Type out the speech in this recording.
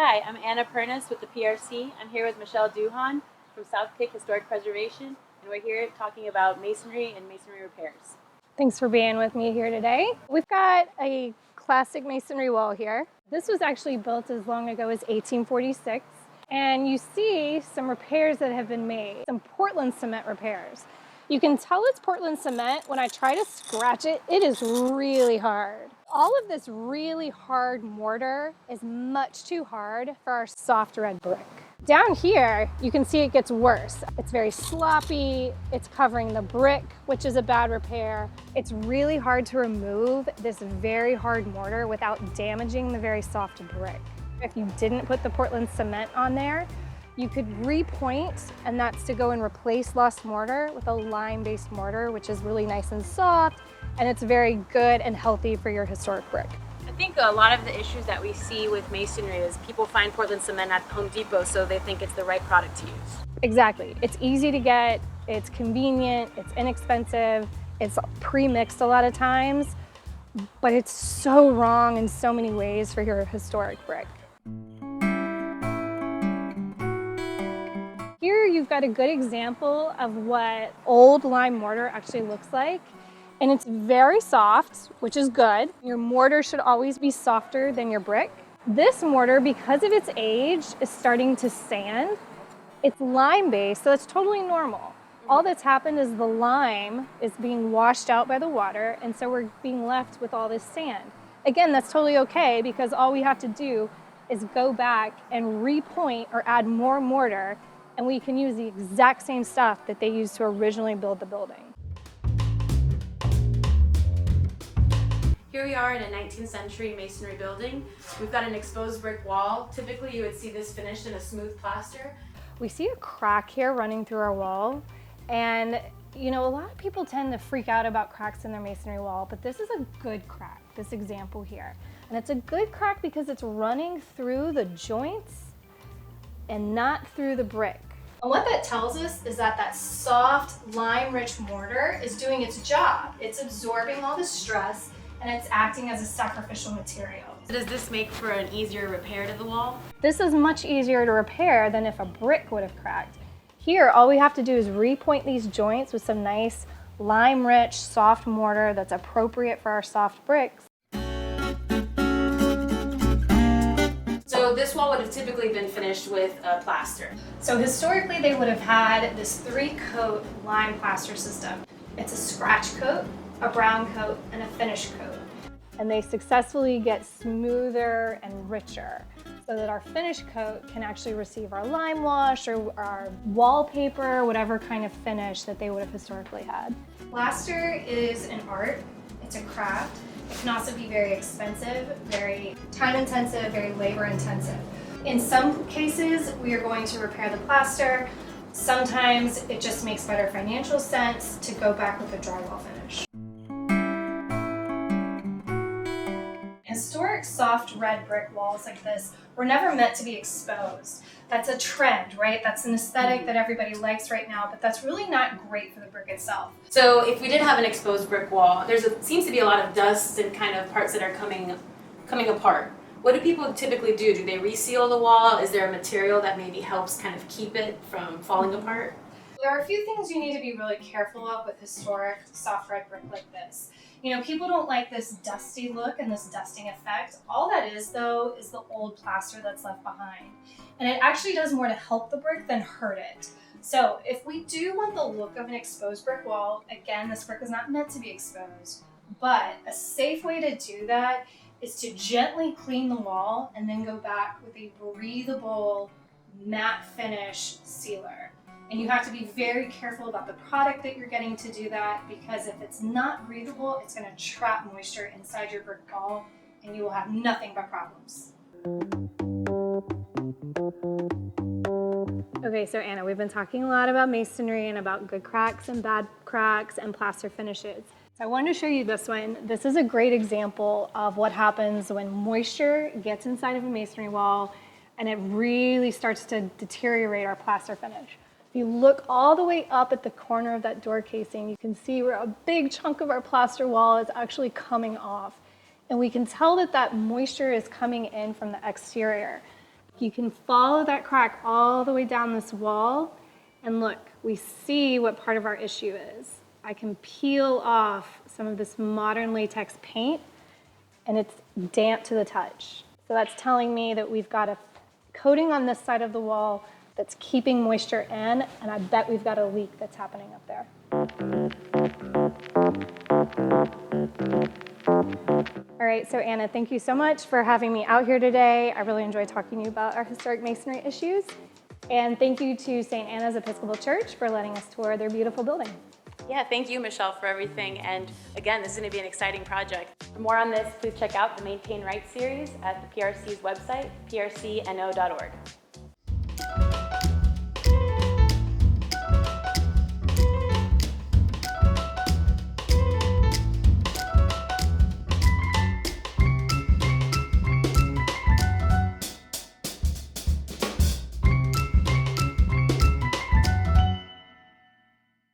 Hi, I'm Anna Pernis with the PRC. I'm here with Michelle Duhan from South Kick Historic Preservation, and we're here talking about masonry and masonry repairs. Thanks for being with me here today. We've got a classic masonry wall here. This was actually built as long ago as 1846, and you see some repairs that have been made, some Portland cement repairs. You can tell it's Portland cement when I try to scratch it. It is really hard. All of this really hard mortar is much too hard for our soft red brick. Down here, you can see it gets worse. It's very sloppy, it's covering the brick, which is a bad repair. It's really hard to remove this very hard mortar without damaging the very soft brick. If you didn't put the Portland cement on there, you could repoint, and that's to go and replace lost mortar with a lime-based mortar, which is really nice and soft, and it's very good and healthy for your historic brick. I think a lot of the issues that we see with masonry is people find Portland cement at Home Depot, so they think it's the right product to use. Exactly. It's easy to get, it's convenient, it's inexpensive, it's pre-mixed a lot of times, but it's so wrong in so many ways for your historic brick. Here you've got a good example of what old lime mortar actually looks like. And it's very soft, which is good. Your mortar should always be softer than your brick. This mortar, because of its age, is starting to sand. It's lime-based, so it's totally normal. All that's happened is the lime is being washed out by the water, and so we're being left with all this sand. Again, that's totally okay, because all we have to do is go back and repoint or add more mortar, and we can use the exact same stuff that they used to originally build the building. Here we are in a 19th century masonry building. We've got an exposed brick wall. Typically you would see this finished in a smooth plaster. We see a crack here running through our wall, and a lot of people tend to freak out about cracks in their masonry wall, but this is a good crack, this example here. And it's a good crack because it's running through the joints and not through the brick. And what that tells us is that soft, lime-rich mortar is doing its job. It's absorbing all the stress, and it's acting as a sacrificial material. Does this make for an easier repair to the wall? This is much easier to repair than if a brick would have cracked. Here, all we have to do is repoint these joints with some nice lime-rich, soft mortar that's appropriate for our soft bricks. So this wall would have typically been finished with a plaster. So historically, they would have had this 3-coat lime plaster system. It's a scratch coat, a brown coat, and a finish coat. And they successfully get smoother and richer so that our finish coat can actually receive our lime wash or our wallpaper, whatever kind of finish that they would have historically had. Plaster is an art, it's a craft. It can also be very expensive, very time intensive, very labor intensive. In some cases, we are going to repair the plaster. Sometimes it just makes better financial sense to go back with a drywall finish. Historic soft red brick walls like this were never meant to be exposed. That's a trend, right? That's an aesthetic that everybody likes right now, but that's really not great for the brick itself. So if we did have an exposed brick wall, seems to be a lot of dust and kind of parts that are coming apart. What do people typically do? Do they reseal the wall? Is there a material that maybe helps kind of keep it from falling apart? There are a few things you need to be really careful of with historic soft red brick like this. People don't like this dusty look and this dusting effect. All that is, though, is the old plaster that's left behind. And it actually does more to help the brick than hurt it. So if we do want the look of an exposed brick wall, again, this brick is not meant to be exposed, but a safe way to do that is to gently clean the wall and then go back with a breathable matte finish sealer. And you have to be very careful about the product that you're getting to do that, because if it's not breathable, it's going to trap moisture inside your brick wall and you will have nothing but problems. Okay, so Anna, we've been talking a lot about masonry and about good cracks and bad cracks and plaster finishes. So I wanted to show you this one. This is a great example of what happens when moisture gets inside of a masonry wall and it really starts to deteriorate our plaster finish. If you look all the way up at the corner of that door casing, you can see where a big chunk of our plaster wall is actually coming off. And we can tell that that moisture is coming in from the exterior. You can follow that crack all the way down this wall, and look, we see what part of our issue is. I can peel off some of this modern latex paint, and it's damp to the touch. So that's telling me that we've got a coating on this side of the wall that's keeping moisture in, and I bet we've got a leak that's happening up there. All right, so Anna, thank you so much for having me out here today. I really enjoyed talking to you about our historic masonry issues. And thank you to St. Anna's Episcopal Church for letting us tour their beautiful building. Yeah, thank you, Michelle, for everything. And again, this is going to be an exciting project. For more on this, please check out the Maintain Right series at the PRC's website, prcno.org.